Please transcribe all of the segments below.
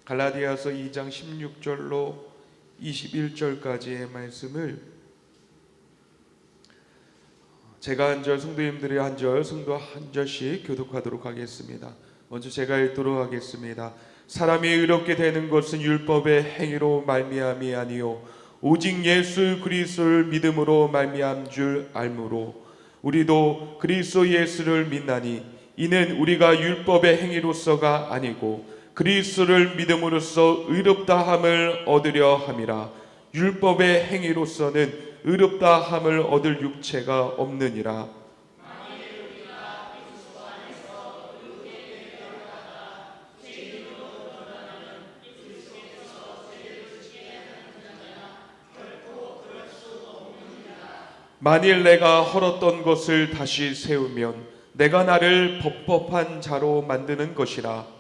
갈라디아서 2장 16절로 21절까지의 말씀을 제가 한 절, 성도님들이 한 절, 성도 한 절씩 교독하도록 하겠습니다. 먼저 제가 읽도록 하겠습니다. 사람이 의롭게 되는 것은 율법의 행위로 말미암이 아니요 오직 예수 그리스도를 믿음으로 말미암 줄 알므로 우리도 그리스도 예수를 믿나니 이는 우리가 율법의 행위로서가 아니고 그리스도를 믿음으로써 의롭다함을 얻으려 함이라. 율법의 행위로서는 의롭다함을 얻을 육체가 없느니라. 만일 내가 헐었던 것을 다시 세우면 내가 나를 법법한 자로 만드는 것이라.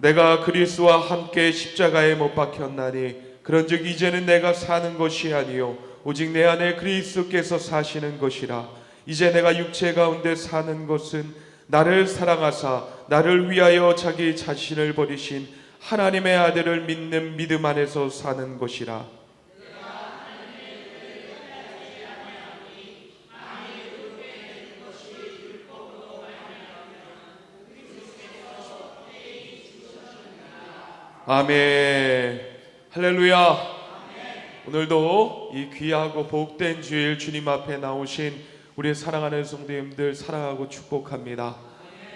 내가 그리스도와 함께 십자가에 못 박혔나니 그런즉 이제는 내가 사는 것이 아니요 오직 내 안에 그리스도께서 사시는 것이라. 이제 내가 육체 가운데 사는 것은 나를 사랑하사 나를 위하여 자기 자신을 버리신 하나님의 아들을 믿는 믿음 안에서 사는 것이라. 아멘. 할렐루야. 오늘도 이 귀하고 복된 주일 주님 앞에 나오신 우리 사랑하는 성도님들 사랑하고 축복합니다.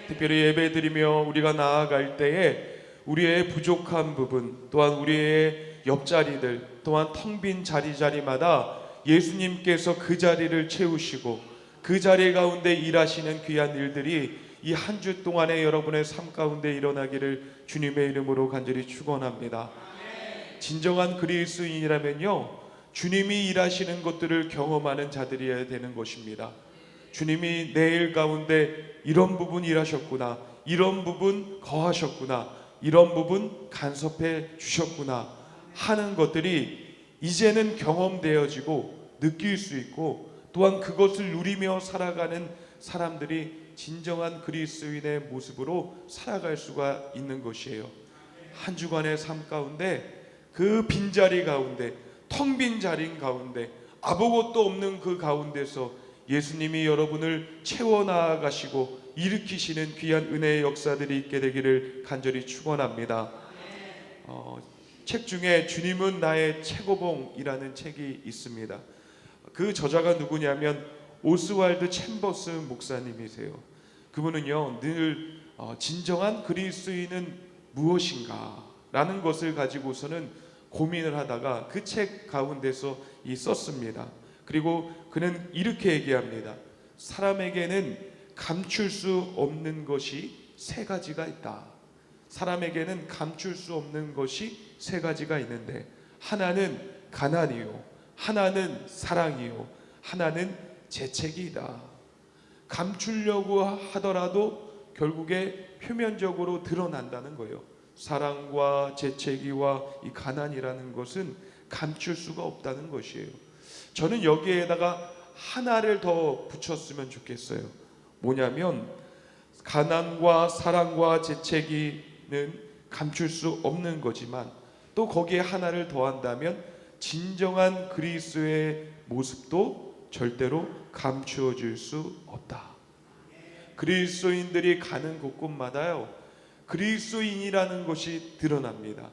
특별히 예배드리며 우리가 나아갈 때에 우리의 부족한 부분, 또한 우리의 옆자리들, 또한 텅 빈 자리마다 예수님께서 그 자리를 채우시고 그 자리 가운데 일하시는 귀한 일들이 이 한 주 동안에 여러분의 삶 가운데 일어나기를 주님의 이름으로 간절히 축원합니다. 진정한 그리스도인이라면요, 주님이 일하시는 것들을 경험하는 자들이어야 되는 것입니다. 주님이 내 일 가운데 이런 부분 일하셨구나, 이런 부분 거하셨구나, 이런 부분 간섭해 주셨구나 하는 것들이 이제는 경험되어지고 느낄 수 있고, 또한 그것을 누리며 살아가는 사람들이 진정한 그리스도인의 모습으로 살아갈 수가 있는 것이에요. 한 주간의 삶 가운데 그 빈자리 가운데, 텅 빈 자리 가운데, 아무것도 없는 그 가운데서 예수님이 여러분을 채워나가시고 일으키시는 귀한 은혜의 역사들이 있게 되기를 간절히 축원합니다. 책 중에 주님은 나의 최고봉이라는 책이 있습니다. 그 저자가 누구냐면 오스왈드 챔버스 목사님이세요. 그분은요, 늘 진정한 그리스도인은 무엇인가 라는 것을 가지고서는 고민을 하다가 그 책 가운데서 썼습니다. 그리고 그는 이렇게 얘기합니다. 사람에게는 감출 수 없는 것이 세 가지가 있다. 사람에게는 감출 수 없는 것이 세 가지가 있는데, 하나는 가난이요, 하나는 사랑이요, 하나는 재책이다. 감추려고 하더라도 결국에 표면적으로 드러난다는 거예요. 사랑과 재채기와 이 가난이라는 것은 감출 수가 없다는 것이에요. 저는 여기에다가 하나를 더 붙였으면 좋겠어요. 뭐냐면 가난과 사랑과 재채기는 감출 수 없는 거지만 또 거기에 하나를 더한다면 진정한 그리스도의 모습도 절대로 감추어질 수 없다. 그리스도인들이 가는 곳곳마다요, 그리스도인이라는 것이 드러납니다.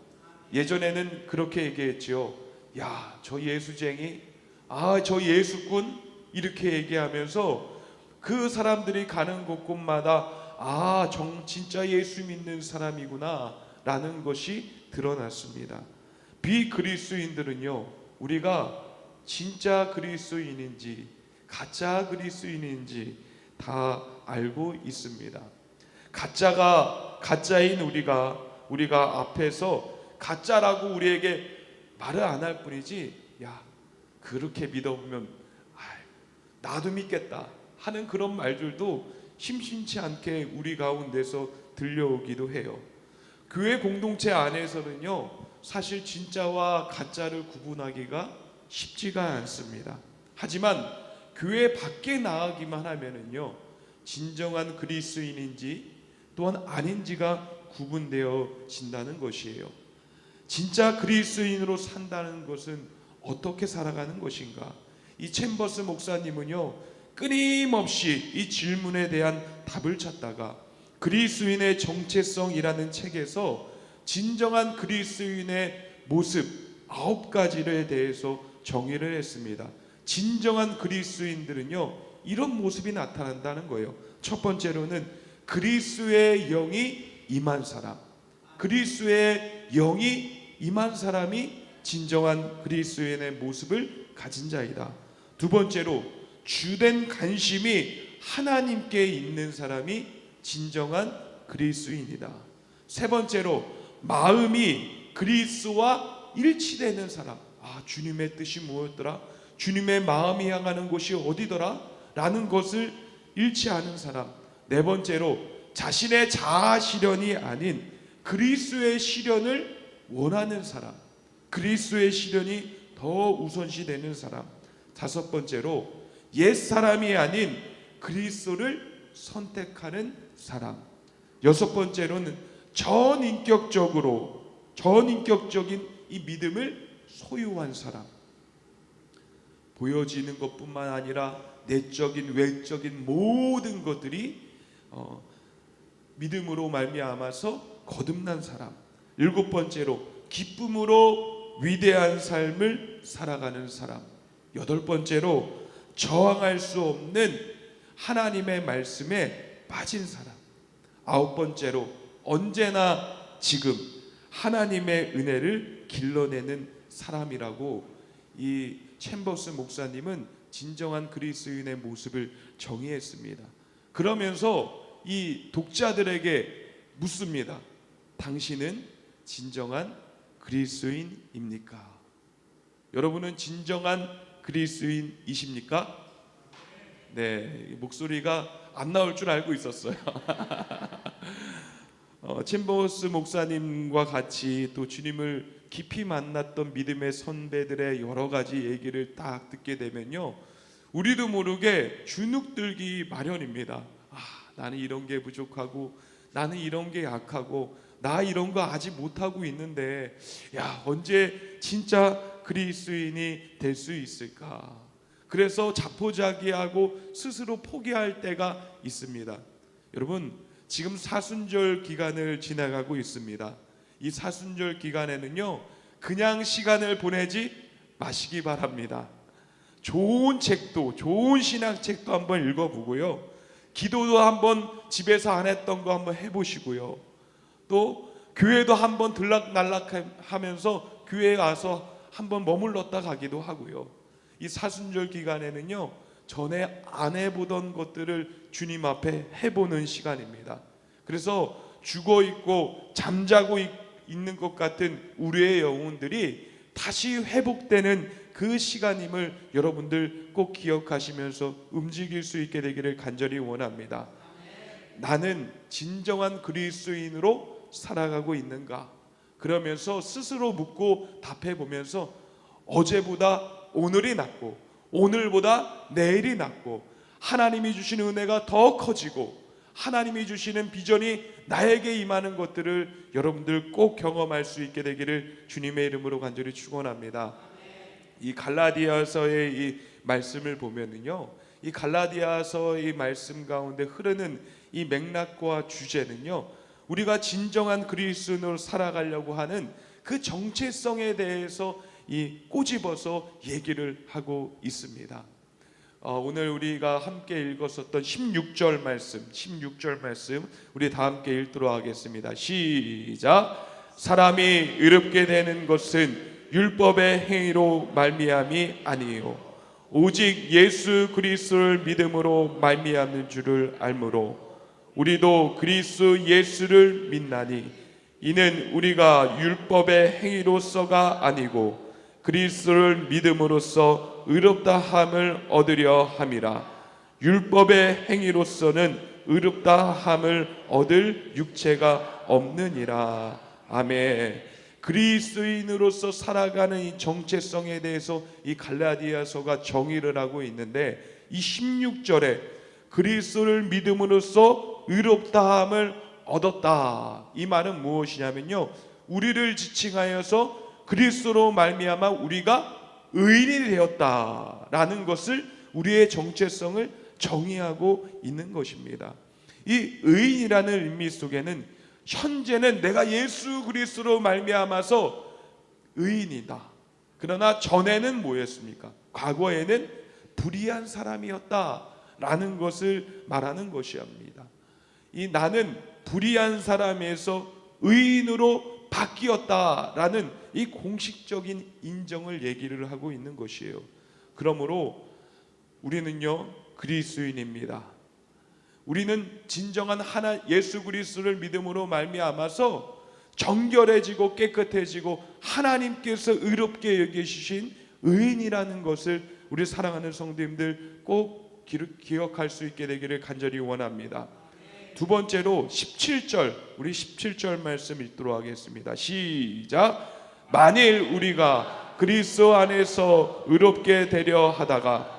예전에는 그렇게 얘기했지요. 야, 저 예수쟁이, 저 예수꾼, 이렇게 얘기하면서 그 사람들이 가는 곳곳마다 진짜 예수 믿는 사람이구나 라는 것이 드러났습니다. 비그리스도인들은요, 우리가 진짜 그리스도인인지 가짜 그리스도인인지 다 알고 있습니다. 가짜인 우리가 앞에서 가짜라고 우리에게 말을 안 할 뿐이지, 야, 그렇게 믿어보면 나도 믿겠다 하는 그런 말들도 심심치 않게 우리 가운데서 들려오기도 해요. 교회 공동체 안에서는요, 사실 진짜와 가짜를 구분하기가 쉽지가 않습니다. 하지만 교회 밖에 나가기만 하면은요, 진정한 그리스도인인지 또한 아닌지가 구분되어진다는 것이에요. 진짜 그리스도인으로 산다는 것은 어떻게 살아가는 것인가? 이 챔버스 목사님은요, 끊임없이 이 질문에 대한 답을 찾다가 그리스도인의 정체성이라는 책에서 진정한 그리스도인의 모습 9가지에 대해서 정의를 했습니다. 진정한 그리스도인들은요, 이런 모습이 나타난다는 거예요. 첫 번째로는 그리스도의 영이 임한 사람, 그리스도의 영이 임한 사람이 진정한 그리스도인의 모습을 가진 자이다. 두 번째로 주된 관심이 하나님께 있는 사람이 진정한 그리스도인이다. 세 번째로 마음이 그리스도와 일치되는 사람. 주님의 뜻이 무엇더라? 주님의 마음이 향하는 곳이 어디더라? 라는 것을 일치하는 사람. 네 번째로 자신의 자아 실현이 아닌 그리스도의 실현을 원하는 사람, 그리스도의 실현이 더 우선시되는 사람. 다섯 번째로 옛사람이 아닌 그리스도를 선택하는 사람. 여섯 번째로는 전인격적인 이 믿음을 소유한 사람. 보여지는 것뿐만 아니라 내적인 외적인 모든 것들이 믿음으로 말미암아서 거듭난 사람. 일곱 번째로 기쁨으로 위대한 삶을 살아가는 사람. 여덟 번째로 저항할 수 없는 하나님의 말씀에 빠진 사람. 아홉 번째로 언제나 지금 하나님의 은혜를 길러내는 사람이라고 이 챔버스 목사님은 진정한 그리스도인의 모습을 정의했습니다. 그러면서 이 독자들에게 묻습니다. 당신은 진정한 그리스도인입니까? 여러분은 진정한 그리스도인이십니까? 네, 목소리가 안 나올 줄 알고 있었어요. 챔버스 목사님과 같이 또 주님을 깊이 만났던 믿음의 선배들의 여러 가지 얘기를 딱 듣게 되면요, 우리도 모르게 주눅들기 마련입니다. 나는 이런 게 부족하고, 나는 이런 게 약하고, 나 이런 거 아직 못하고 있는데, 언제 진짜 그리스도인이 될 수 있을까? 그래서 자포자기하고 스스로 포기할 때가 있습니다. 여러분, 지금 사순절 기간을 지나가고 있습니다. 이 사순절 기간에는요, 그냥 시간을 보내지 마시기 바랍니다. 좋은 책도, 좋은 신학책도 한번 읽어보고요, 기도도 한번 집에서 안 했던 거 한번 해보시고요, 또 교회도 한번 들락날락하면서 교회에 와서 한번 머물렀다 가기도 하고요. 이 사순절 기간에는요, 전에 안 해보던 것들을 주님 앞에 해보는 시간입니다. 그래서 죽어있고 잠자고 있는 것 같은 우리의 영혼들이 다시 회복되는 그 시간임을 여러분들 꼭 기억하시면서 움직일 수 있게 되기를 간절히 원합니다. 나는 진정한 그리스도인으로 살아가고 있는가? 그러면서 스스로 묻고 답해보면서 어제보다 오늘이 낫고, 오늘보다 내일이 낫고, 하나님이 주시는 은혜가 더 커지고, 하나님이 주시는 비전이 나에게 임하는 것들을 여러분들 꼭 경험할 수 있게 되기를 주님의 이름으로 간절히 축원합니다. 이 갈라디아서의 이 말씀을 보면은요, 이 갈라디아서의 말씀 가운데 흐르는 이 맥락과 주제는요, 우리가 진정한 그리스도인으로 살아가려고 하는 그 정체성에 대해서 이 꼬집어서 얘기를 하고 있습니다. 오늘 우리가 함께 읽었었던 16절 말씀 우리 다 함께 읽도록 하겠습니다. 시작. 사람이 의롭게 되는 것은 율법의 행위로 말미암이 아니요 오직 예수 그리스도를 믿음으로 말미암는 줄을 알므로 우리도 그리스도 예수를 믿나니 이는 우리가 율법의 행위로서가 아니고 그리스도를 믿음으로써 의롭다 함을 얻으려 함이라. 율법의 행위로서는 의롭다 함을 얻을 육체가 없느니라. 아멘. 그리스도인으로서 살아가는 이 정체성에 대해서 이 갈라디아서가 정의를 하고 있는데, 이 16절에 그리스도를 믿음으로써 의롭다함을 얻었다. 이 말은 무엇이냐면요, 우리를 지칭하여서 그리스도로 말미암아 우리가 의인이 되었다라는 것을, 우리의 정체성을 정의하고 있는 것입니다. 이 의인이라는 의미 속에는 현재는 내가 예수 그리스도로 말미암아서 의인이다. 그러나 전에는 뭐였습니까? 과거에는 불의한 사람이었다라는 것을 말하는 것이옵니다. 이 나는 불의한 사람에서 의인으로 바뀌었다라는 이 공식적인 인정을 얘기를 하고 있는 것이에요. 그러므로 우리는요, 그리스도인입니다. 우리는 진정한 예수 그리스도를 믿음으로 말미암아서 정결해지고 깨끗해지고 하나님께서 의롭게 여기시신 의인이라는 것을 우리 사랑하는 성도님들 꼭 기억할 수 있게 되기를 간절히 원합니다. 두 번째로 17절, 우리 17절 말씀 읽도록 하겠습니다. 시작. 만일 우리가 그리스도 안에서 의롭게 되려 하다가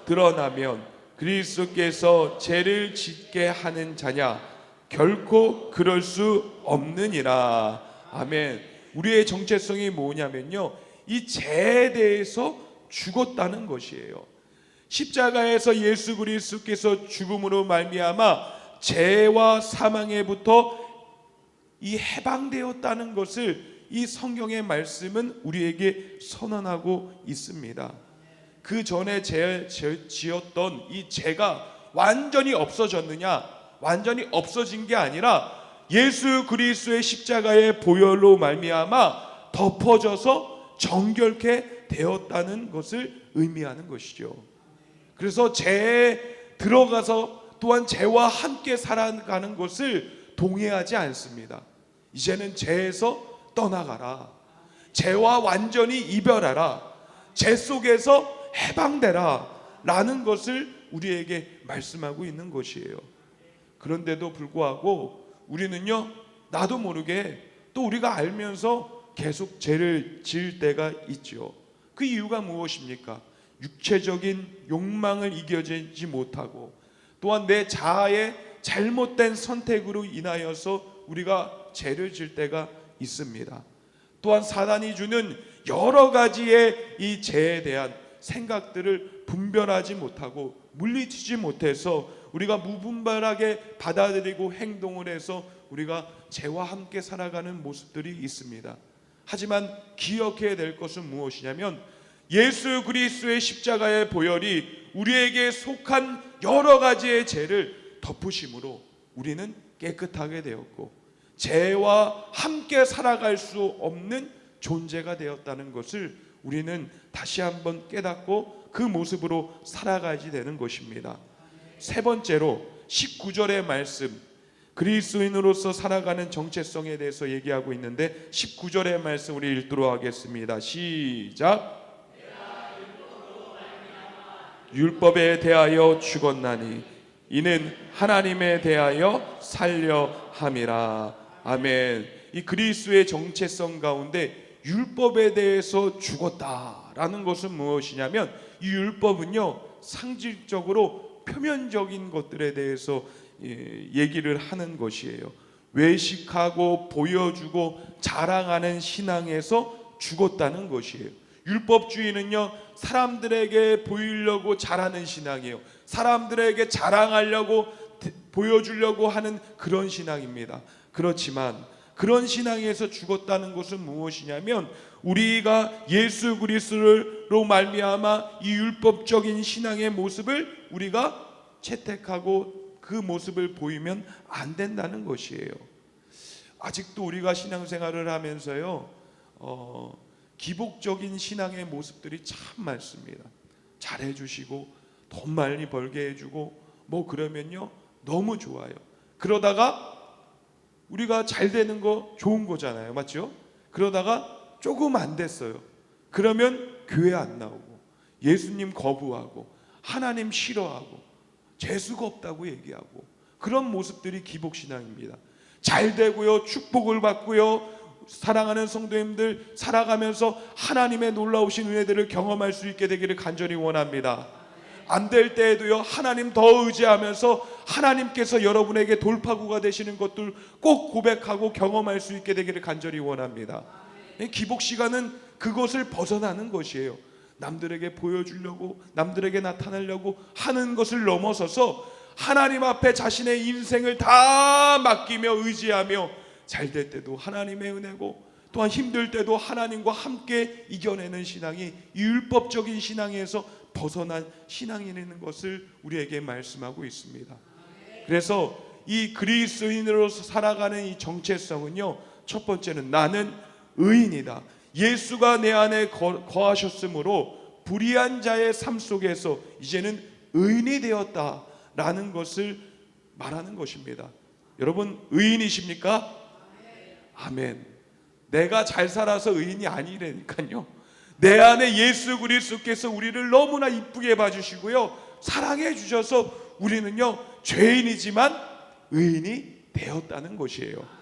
드러나면 그리스도께서 죄를 짓게 하는 자냐? 결코 그럴 수 없느니라. 아멘. 우리의 정체성이 뭐냐면요, 이 죄에 대해서 죽었다는 것이에요. 십자가에서 예수 그리스도께서 죽음으로 말미암아 죄와 사망에부터 이 해방되었다는 것을 이 성경의 말씀은 우리에게 선언하고 있습니다. 그 전에 지었던 이 죄가 완전히 없어졌느냐? 완전히 없어진 게 아니라 예수 그리스도의 십자가의 보혈로 말미암아 덮어져서 정결케 되었다는 것을 의미하는 것이죠. 그래서 죄에 들어가서 또한 죄와 함께 살아가는 것을 동의하지 않습니다. 이제는 죄에서 떠나가라. 죄와 완전히 이별하라. 죄 속에서 해방되라 라는 것을 우리에게 말씀하고 있는 것이에요. 그런데도 불구하고 우리는요, 나도 모르게 또 우리가 알면서 계속 죄를 지을 때가 있죠. 그 이유가 무엇입니까? 육체적인 욕망을 이겨내지 못하고 또한 내 자아의 잘못된 선택으로 인하여서 우리가 죄를 지을 때가 있습니다. 또한 사단이 주는 여러 가지의 이 죄에 대한 생각들을 분별하지 못하고 물리치지 못해서 우리가 무분별하게 받아들이고 행동을 해서 우리가 죄와 함께 살아가는 모습들이 있습니다. 하지만 기억해야 될 것은 무엇이냐면 예수 그리스도의 십자가의 보혈이 우리에게 속한 여러 가지의 죄를 덮으심으로 우리는 깨끗하게 되었고 죄와 함께 살아갈 수 없는 존재가 되었다는 것을 우리는 다시 한번 깨닫고 그 모습으로 살아가야지 되는 것입니다. 세 번째로 19절의 말씀, 그리스도인으로서 살아가는 정체성에 대해서 얘기하고 있는데 19절의 말씀 우리 읽도록 하겠습니다. 시작. 율법에 대하여 죽었나니 이는 하나님에 대하여 살려 함이라. 아멘. 이 그리스도의 정체성 가운데 율법에 대해서 죽었다라는 것은 무엇이냐면 이 율법은요, 상징적으로 표면적인 것들에 대해서 얘기를 하는 것이에요. 외식하고 보여주고 자랑하는 신앙에서 죽었다는 것이에요. 율법주의는요, 사람들에게 보이려고 잘하는 신앙이에요. 사람들에게 자랑하려고 보여주려고 하는 그런 신앙입니다. 그렇지만 그런 신앙에서 죽었다는 것은 무엇이냐면 우리가 예수 그리스도로 말미암아 이 율법적인 신앙의 모습을 우리가 채택하고 그 모습을 보이면 안 된다는 것이에요. 아직도 우리가 신앙생활을 하면서요, 기복적인 신앙의 모습들이 참 많습니다. 잘해주시고 돈 많이 벌게 해주고 뭐 그러면요 너무 좋아요. 그러다가 우리가 잘 되는 거 좋은 거잖아요, 맞죠? 그러다가 조금 안 됐어요. 그러면 교회 안 나오고 예수님 거부하고 하나님 싫어하고 재수가 없다고 얘기하고 그런 모습들이 기복신앙입니다. 잘 되고요, 축복을 받고요, 사랑하는 성도님들 살아가면서 하나님의 놀라우신 은혜들을 경험할 수 있게 되기를 간절히 원합니다. 안 될 때에도요, 하나님 더 의지하면서 하나님께서 여러분에게 돌파구가 되시는 것들 꼭 고백하고 경험할 수 있게 되기를 간절히 원합니다. 기복 시간은 그것을 벗어나는 것이에요. 남들에게 보여주려고, 남들에게 나타내려고 하는 것을 넘어서서 하나님 앞에 자신의 인생을 다 맡기며 의지하며 잘 될 때도 하나님의 은혜고, 또한 힘들 때도 하나님과 함께 이겨내는 신앙이 율법적인 신앙에서 벗어난 신앙이라는 것을 우리에게 말씀하고 있습니다. 그래서 이 그리스도인으로서 살아가는 이 정체성은요, 첫 번째는 나는 의인이다. 예수가 내 안에 거하셨으므로 불의한 자의 삶 속에서 이제는 의인이 되었다라는 것을 말하는 것입니다. 여러분, 의인이십니까? 아멘. 내가 잘 살아서 의인이 아니라니까요. 내 안에 예수 그리스도께서 우리를 너무나 이쁘게 봐주시고요, 사랑해 주셔서 우리는요, 죄인이지만 의인이 되었다는 것이에요.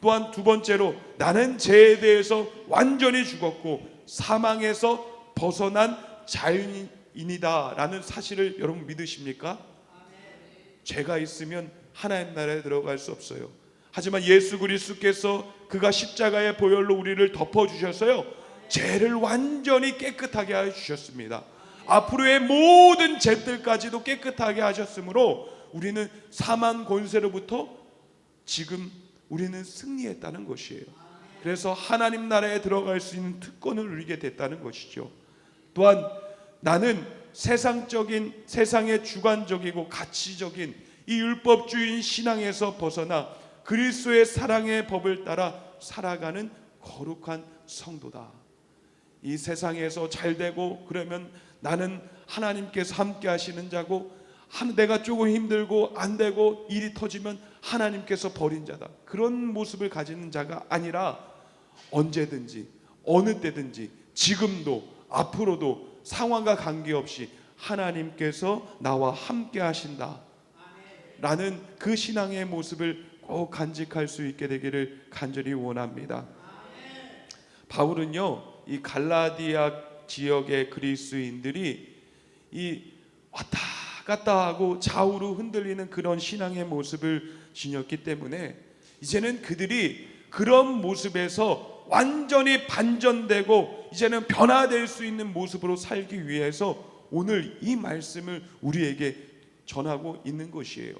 또한 두 번째로, 나는 죄에 대해서 완전히 죽었고 사망에서 벗어난 자유인이다 라는 사실을 여러분 믿으십니까? 죄가 있으면 하나님 나라에 들어갈 수 없어요. 하지만 예수 그리스도께서 그가 십자가의 보혈로 우리를 덮어주셔서요, 죄를 완전히 깨끗하게 하여 주셨습니다. 앞으로의 모든 죄들까지도 깨끗하게 하셨으므로 우리는 사망 권세로부터 지금 우리는 승리했다는 것이에요. 그래서 하나님 나라에 들어갈 수 있는 특권을 누리게 됐다는 것이죠. 또한 나는 세상의 주관적이고 가치적인 이 율법주의 신앙에서 벗어나 그리스도의 사랑의 법을 따라 살아가는 거룩한 성도다. 이 세상에서 잘 되고 그러면 나는 하나님께서 함께 하시는 자고, 내가 조금 힘들고 안 되고 일이 터지면 하나님께서 버린 자다. 그런 모습을 가지는 자가 아니라 언제든지 어느 때든지 지금도 앞으로도 상황과 관계없이 하나님께서 나와 함께 하신다 라는 그 신앙의 모습을 꼭 간직할 수 있게 되기를 간절히 원합니다. 바울은요, 이 갈라디아 지역의 그리스도인들이 이 왔다 갔다 하고 좌우로 흔들리는 그런 신앙의 모습을 지녔기 때문에 이제는 그들이 그런 모습에서 완전히 반전되고 이제는 변화될 수 있는 모습으로 살기 위해서 오늘 이 말씀을 우리에게 전하고 있는 것이에요.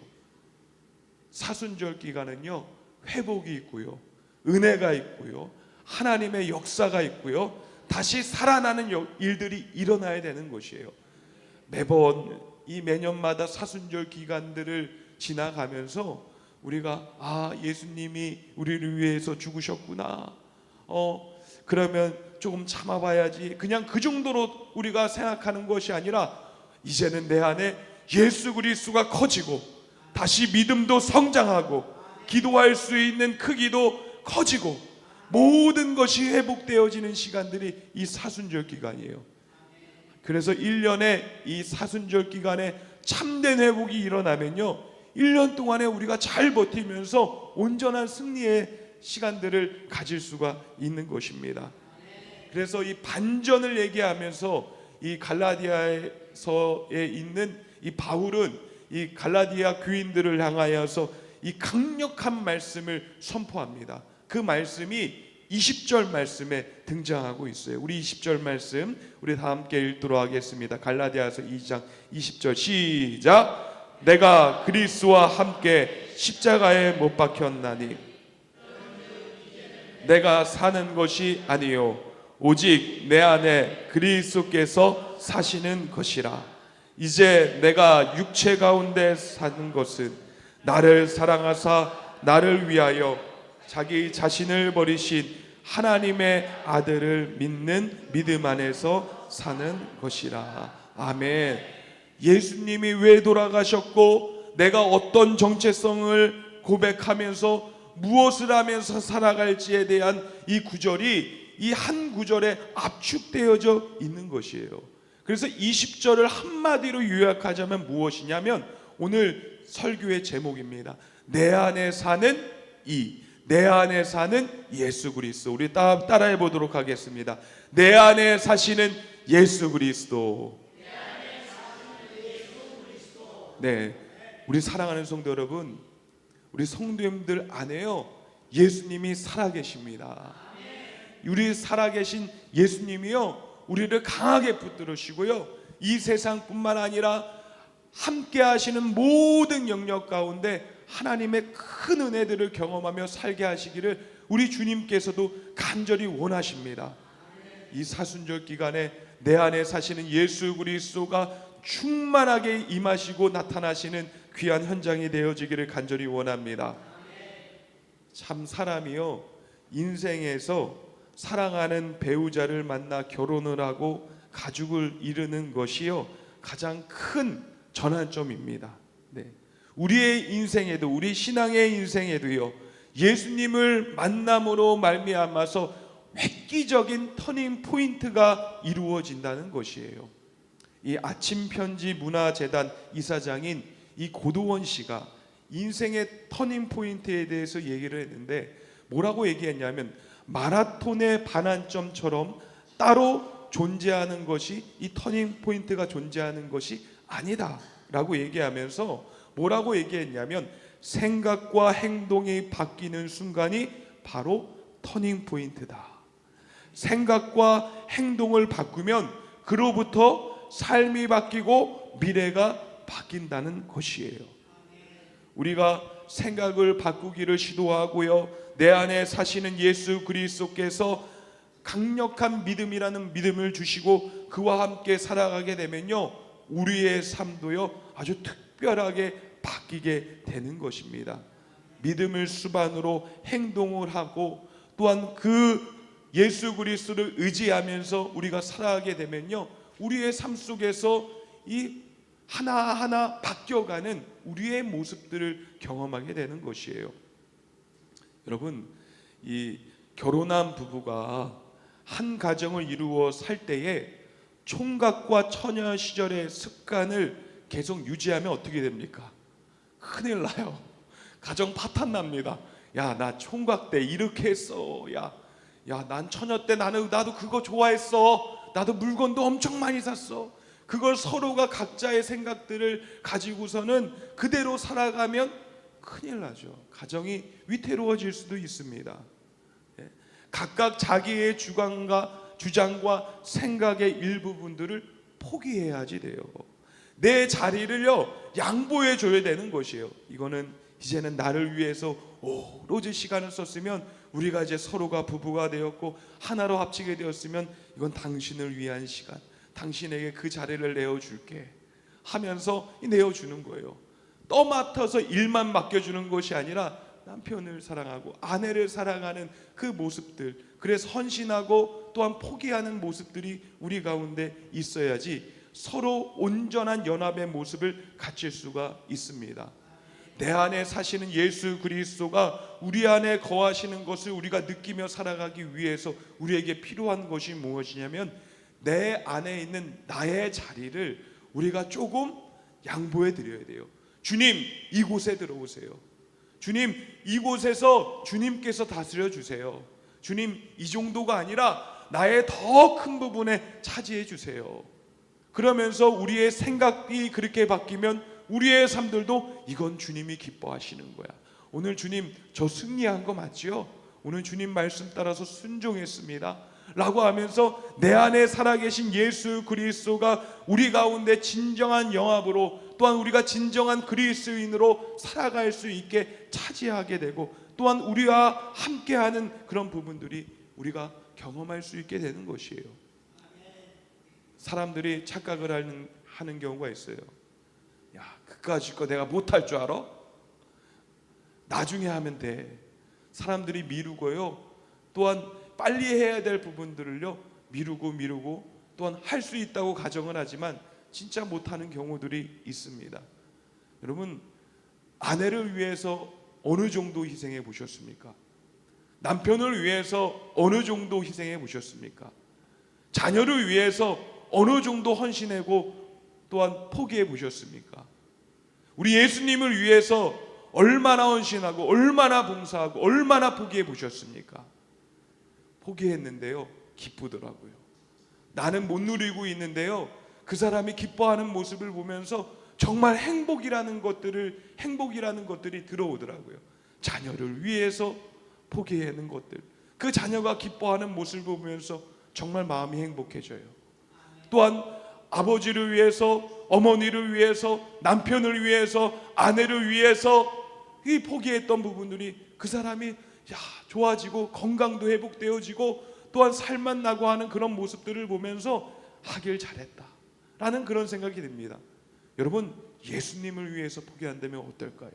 사순절 기간은요, 회복이 있고요, 은혜가 있고요, 하나님의 역사가 있고요, 다시 살아나는 일들이 일어나야 되는 것이에요. 매번 이 매년마다 사순절 기간들을 지나가면서 우리가 예수님이 우리를 위해서 죽으셨구나, 그러면 조금 참아봐야지, 그냥 그 정도로 우리가 생각하는 것이 아니라 이제는 내 안에 예수 그리스도가 커지고 다시 믿음도 성장하고 기도할 수 있는 크기도 커지고 모든 것이 회복되어지는 시간들이 이 사순절 기간이에요. 그래서 1년에 이 사순절 기간에 참된 회복이 일어나면요, 1년 동안에 우리가 잘 버티면서 온전한 승리의 시간들을 가질 수가 있는 것입니다. 그래서 이 반전을 얘기하면서 이 갈라디아서에 있는 이 바울은 이 갈라디아 교인들을 향하여서 이 강력한 말씀을 선포합니다. 그 말씀이 20절 말씀에 등장하고 있어요. 우리 20절 말씀 우리 다 함께 읽도록 하겠습니다. 갈라디아서 2장 20절 시작. 내가 그리스도와 함께 십자가에 못 박혔나니 내가 사는 것이 아니요 오직 내 안에 그리스도께서 사시는 것이라. 이제 내가 육체 가운데 사는 것은 나를 사랑하사 나를 위하여 자기 자신을 버리신 하나님의 아들을 믿는 믿음 안에서 사는 것이라. 아멘. 예수님이 왜 돌아가셨고 내가 어떤 정체성을 고백하면서 무엇을 하면서 살아갈지에 대한 이 구절이 이 한 구절에 압축되어져 있는 것이에요. 그래서 20절을 한마디로 요약하자면 무엇이냐면 오늘 설교의 제목입니다. 내 안에 사는 내 안에 사는 예수 그리스도. 우리 따라해 보도록 하겠습니다. 내 안에 사시는 예수 그리스도. 네, 우리 사랑하는 성도 여러분, 우리 성도님들 안에요 예수님이 살아계십니다. 우리 살아계신 예수님이요 우리를 강하게 붙들으시고요 이 세상뿐만 아니라 함께 하시는 모든 영역 가운데 하나님의 큰 은혜들을 경험하며 살게 하시기를 우리 주님께서도 간절히 원하십니다. 이 사순절 기간에 내 안에 사시는 예수 그리스도가 충만하게 임하시고 나타나시는 귀한 현장이 되어지기를 간절히 원합니다. 참 사람이요 인생에서 사랑하는 배우자를 만나 결혼을 하고 가족을 이루는 것이요 가장 큰 전환점입니다. 네. 우리의 인생에도 우리 신앙의 인생에도요 예수님을 만남으로 말미암아서 획기적인 터닝 포인트가 이루어진다는 것이에요. 이 아침 편지 문화재단 이사장인 이 고도원 씨가 인생의 터닝 포인트에 대해서 얘기를 했는데 뭐라고 얘기했냐면 마라톤의 반환점처럼 따로 존재하는 것이 이 터닝 포인트가 존재하는 것이 아니다 라고 얘기하면서 뭐라고 얘기했냐면 생각과 행동이 바뀌는 순간이 바로 터닝 포인트다. 생각과 행동을 바꾸면 그로부터 삶이 바뀌고 미래가 바뀐다는 것이에요. 우리가 생각을 바꾸기를 시도하고요 내 안에 사시는 예수 그리스도께서 강력한 믿음이라는 믿음을 주시고 그와 함께 살아가게 되면요 우리의 삶도요 아주 특별하게 바뀌게 되는 것입니다. 믿음을 수반으로 행동을 하고 또한 그 예수 그리스도를 의지하면서 우리가 살아가게 되면요 우리의 삶 속에서 이 하나하나 바뀌어가는 우리의 모습들을 경험하게 되는 것이에요. 여러분 이 결혼한 부부가 한 가정을 이루어 살 때에 총각과 처녀 시절의 습관을 계속 유지하면 어떻게 됩니까? 큰일 나요. 가정 파탄 납니다. 야, 나 총각 때 이렇게 했어. 야, 난 처녀 때 나도 그거 좋아했어. 나도 물건도 엄청 많이 샀어. 그걸 서로가 각자의 생각들을 가지고서는 그대로 살아가면 큰일 나죠. 가정이 위태로워질 수도 있습니다. 각각 자기의 주장과 생각의 일부분들을 포기해야지 돼요. 내 자리를요 양보해 줘야 되는 것이에요. 이거는 이제는 나를 위해서 오로지 시간을 썼으면 우리가 이제 서로가 부부가 되었고 하나로 합치게 되었으면 이건 당신을 위한 시간, 당신에게 그 자리를 내어줄게 하면서 내어주는 거예요. 떠맡아서 일만 맡겨주는 것이 아니라 남편을 사랑하고 아내를 사랑하는 그 모습들, 그래서 헌신하고 또한 포기하는 모습들이 우리 가운데 있어야지 서로 온전한 연합의 모습을 갖출 수가 있습니다. 내 안에 사시는 예수 그리스도가 우리 안에 거하시는 것을 우리가 느끼며 살아가기 위해서 우리에게 필요한 것이 무엇이냐면 내 안에 있는 나의 자리를 우리가 조금 양보해 드려야 돼요. 주님, 이곳에 들어오세요. 주님, 이곳에서 주님께서 다스려 주세요. 주님, 이 정도가 아니라 나의 더 큰 부분에 차지해 주세요. 그러면서 우리의 생각이 그렇게 바뀌면 우리의 삶들도 이건 주님이 기뻐하시는 거야. 오늘 주님 저 승리한 거 맞지요? 오늘 주님 말씀 따라서 순종했습니다 라고 하면서 내 안에 살아계신 예수 그리스도가 우리 가운데 진정한 영합으로 또한 우리가 진정한 그리스도인으로 살아갈 수 있게 차지하게 되고 또한 우리와 함께하는 그런 부분들이 우리가 경험할 수 있게 되는 것이에요. 사람들이 착각을 하는 경우가 있어요. 야, 그까짓 거 내가 못할 줄 알아? 나중에 하면 돼. 사람들이 미루고요 또한 빨리 해야 될 부분들을요 미루고 또한 할 수 있다고 가정을 하지만 진짜 못하는 경우들이 있습니다. 여러분, 아내를 위해서 어느 정도 희생해 보셨습니까? 남편을 위해서 어느 정도 희생해 보셨습니까? 자녀를 위해서 어느 정도 헌신하고 또한 포기해 보셨습니까? 우리 예수님을 위해서 얼마나 헌신하고 얼마나 봉사하고 얼마나 포기해 보셨습니까? 포기했는데요 기쁘더라고요. 나는 못 누리고 있는데요 그 사람이 기뻐하는 모습을 보면서 정말 행복이라는 것들이 들어오더라고요. 자녀를 위해서 포기하는 것들, 그 자녀가 기뻐하는 모습을 보면서 정말 마음이 행복해져요. 또한 아버지를 위해서, 어머니를 위해서, 남편을 위해서, 아내를 위해서 이 포기했던 부분들이 그 사람이 좋아지고 건강도 회복되어지고 또한 살만 나고 하는 그런 모습들을 보면서 하길 잘했다 라는 그런 생각이 듭니다. 여러분, 예수님을 위해서 포기한다면 어떨까요?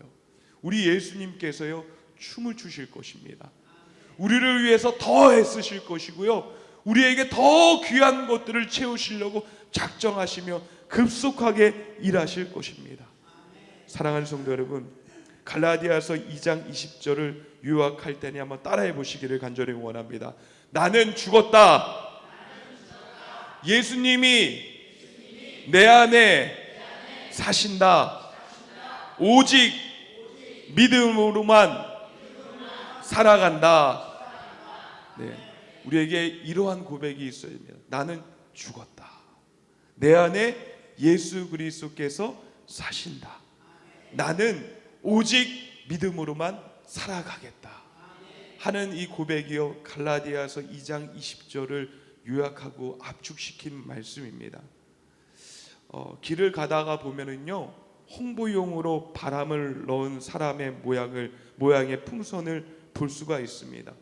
우리 예수님께서요 춤을 추실 것입니다. 우리를 위해서 더 애쓰실 것이고요, 우리에게 더 귀한 것들을 채우시려고 작정하시며 급속하게 일하실 것입니다. 사랑하는 성도 여러분, 갈라디아서 2장 20절을 유학할 때니 한번 따라해 보시기를 간절히 원합니다. 나는 죽었다. 예수님이 내 안에 사신다. 오직 믿음으로만 살아간다. 네, 우리에게 이러한 고백이 있어야 됩니다. 나는 죽었다. 내 안에 예수 그리스도께서 사신다. 나는 오직 믿음으로만 살아가겠다 하는 이 고백이요, 갈라디아서 2장 20절을 요약하고 압축시킨 말씀입니다. 길을 가다가 보면은요, 홍보용으로 바람을 넣은 사람의 모양의 풍선을 볼 수가 있습니다.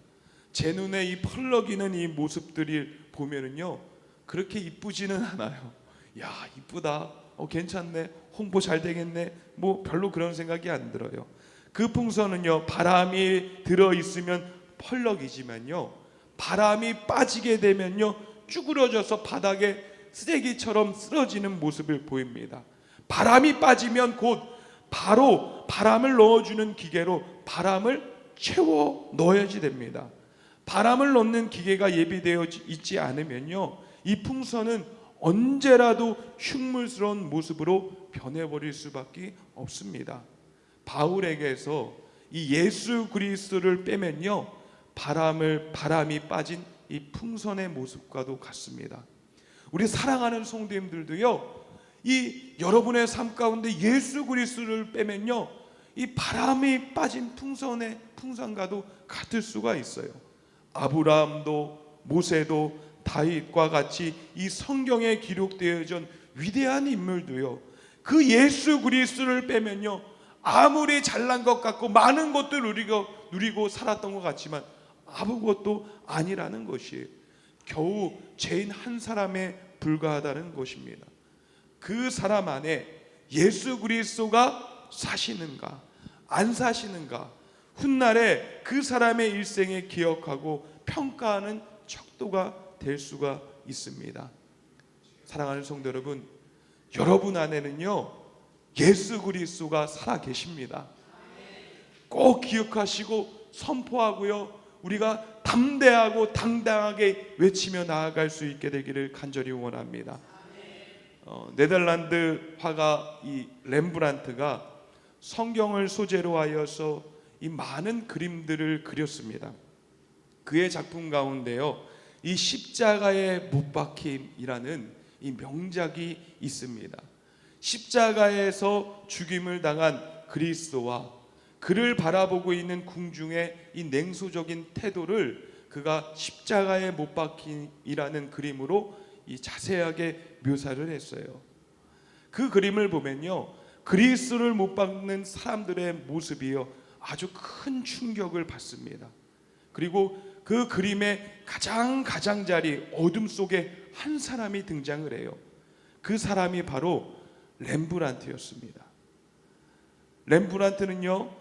제 눈에 이 펄럭이는 이 모습들이 보면은요 그렇게 이쁘지는 않아요. 야, 이쁘다, 괜찮네, 홍보 잘 되겠네, 뭐 별로 그런 생각이 안 들어요. 그 풍선은요 바람이 들어있으면 펄럭이지만요, 바람이 빠지게 되면요 쭈그러져서 바닥에 쓰레기처럼 쓰러지는 모습을 보입니다. 바람이 빠지면 곧 바로 바람을 넣어주는 기계로 바람을 채워 넣어야지 됩니다. 바람을 넣는 기계가 예비되어 있지 않으면요 이 풍선은 언제라도 흉물스러운 모습으로 변해버릴 수밖에 없습니다. 바울에게서 이 예수 그리스도를 빼면요 바람이 빠진 이 풍선의 모습과도 같습니다. 우리 사랑하는 성도님들도요, 이 여러분의 삶 가운데 예수 그리스도를 빼면요 이 바람이 빠진 풍선과도 같을 수가 있어요. 아브라함도 모세도 다윗과 같이 이 성경에 기록되어진 위대한 인물도요, 그 예수 그리스도를 빼면요 아무리 잘난 것 같고 많은 것들 누리고 살았던 것 같지만 아무것도 아니라는 것이에요. 겨우 죄인 한 사람에 불과하다는 것입니다. 그 사람 안에 예수 그리스도가 사시는가 안 사시는가, 훗날에 그 사람의 일생에 기억하고 평가하는 척도가 될 수가 있습니다. 사랑하는 성도 여러분, 여러분 안에는요 예수 그리스도가 살아 계십니다. 꼭 기억하시고 선포하고요, 우리가 담대하고 당당하게 외치며 나아갈 수 있게 되기를 간절히 원합니다. 네덜란드 화가 이 렘브란트가 성경을 소재로 하여서 이 많은 그림들을 그렸습니다. 그의 작품 가운데요 이 십자가의 못 박힘이라는 이 명작이 있습니다. 십자가에서 죽임을 당한 그리스도와 그를 바라보고 있는 궁중의 이 냉소적인 태도를 그가 십자가의 못 박힘이라는 그림으로 이 자세하게 묘사를 했어요. 그 그림을 보면요 그리스도를 못 박는 사람들의 모습이요 아주 큰 충격을 받습니다. 그리고 그 그림의 가장자리 어둠 속에 한 사람이 등장을 해요. 그 사람이 바로 렘브란트였습니다. 렘브란트는요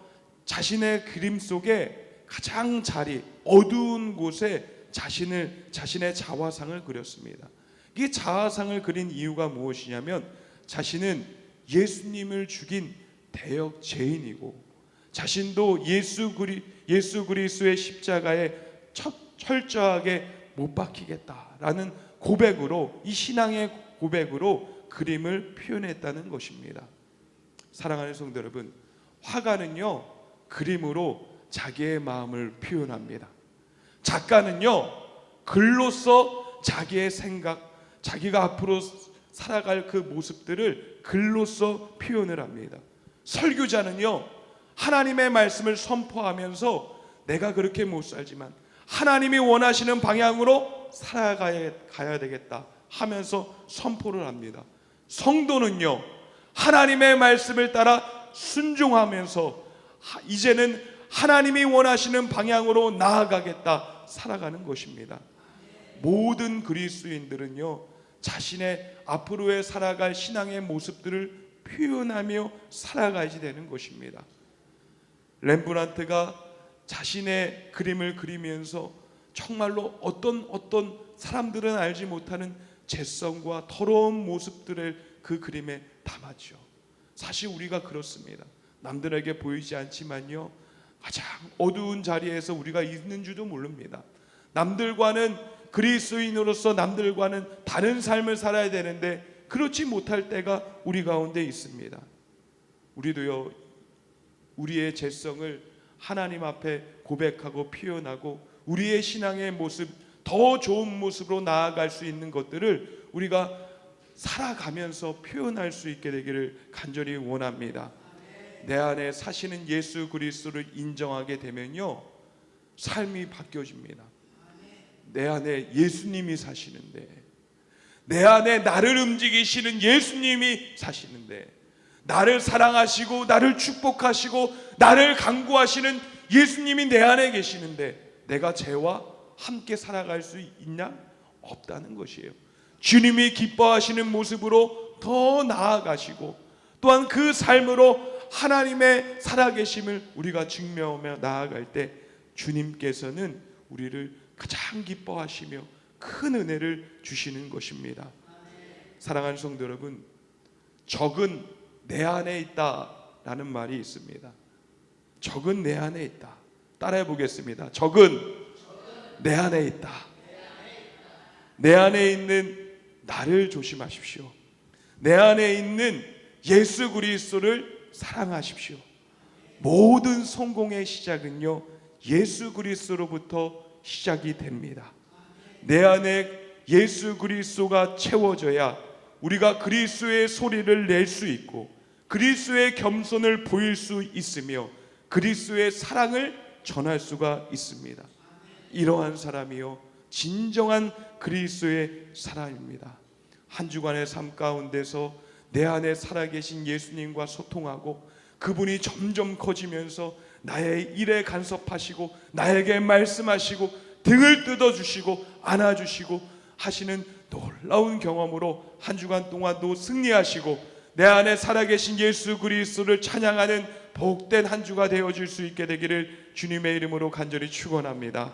자신의 그림 속에 가장자리 어두운 곳에 자신의 자화상을 그렸습니다. 이 자화상을 그린 이유가 무엇이냐면 자신은 예수님을 죽인 대역 죄인이고 자신도 예수 그리스도의 십자가에 철저하게 못 박히겠다라는 고백으로, 이 신앙의 고백으로 그림을 표현했다는 것입니다. 사랑하는 성도 여러분, 화가는요 그림으로 자기의 마음을 표현합니다. 작가는요 글로써 자기의 생각, 자기가 앞으로 살아갈 그 모습들을 글로써 표현을 합니다. 설교자는요, 하나님의 말씀을 선포하면서 내가 그렇게 못 살지만 하나님이 원하시는 방향으로 살아가야 되겠다 하면서 선포를 합니다. 성도는요, 하나님의 말씀을 따라 순종하면서 이제는 하나님이 원하시는 방향으로 나아가겠다 살아가는 것입니다. 모든 그리스도인들은요, 자신의 앞으로의 살아갈 신앙의 모습들을 표현하며 살아가야지 되는 것입니다. 렘브란트가 자신의 그림을 그리면서 정말로 어떤 사람들은 알지 못하는 죄성과 더러운 모습들을 그 그림에 담았죠. 사실 우리가 그렇습니다. 남들에게 보이지 않지만요, 가장 어두운 자리에서 우리가 있는 줄도 모릅니다. 남들과는 그리스도인으로서 남들과는 다른 삶을 살아야 되는데 그렇지 못할 때가 우리 가운데 있습니다. 우리도요, 우리의 죄성을 하나님 앞에 고백하고 표현하고 우리의 신앙의 모습, 더 좋은 모습으로 나아갈 수 있는 것들을 우리가 살아가면서 표현할 수 있게 되기를 간절히 원합니다. 내 안에 사시는 예수 그리스도를 인정하게 되면요, 삶이 바뀌어집니다. 내 안에 예수님이 사시는데, 내 안에 나를 움직이시는 예수님이 사시는데, 나를 사랑하시고 나를 축복하시고 나를 강구하시는 예수님이 내 안에 계시는데 내가 죄와 함께 살아갈 수 있냐? 없다는 것이에요. 주님이 기뻐하시는 모습으로 더 나아가시고 또한 그 삶으로 하나님의 살아계심을 우리가 증명하며 나아갈 때 주님께서는 우리를 가장 기뻐하시며 큰 은혜를 주시는 것입니다. 사랑하는 성도 여러분, 적은 내 안에 있다라는 말이 있습니다. 적은 내 안에 있다. 따라해 보겠습니다. 적은 내 안에 있다. 내 안에 있는 나를 조심하십시오. 내 안에 있는 예수 그리스도를 사랑하십시오. 모든 성공의 시작은요, 예수 그리스도로부터 시작이 됩니다. 내 안에 예수 그리스도가 채워져야 우리가 그리스도의 소리를 낼 수 있고 그리스도의 겸손을 보일 수 있으며 그리스도의 사랑을 전할 수가 있습니다. 이러한 사람이요, 진정한 그리스도의 사람입니다. 한 주간의 삶 가운데서 내 안에 살아계신 예수님과 소통하고 그분이 점점 커지면서 나의 일에 간섭하시고 나에게 말씀하시고 등을 뜯어주시고 안아주시고 하시는 놀라운 경험으로 한 주간 동안도 승리하시고 내 안에 살아계신 예수 그리스도를 찬양하는 복된 한 주가 되어질 수 있게 되기를 주님의 이름으로 간절히 축원합니다.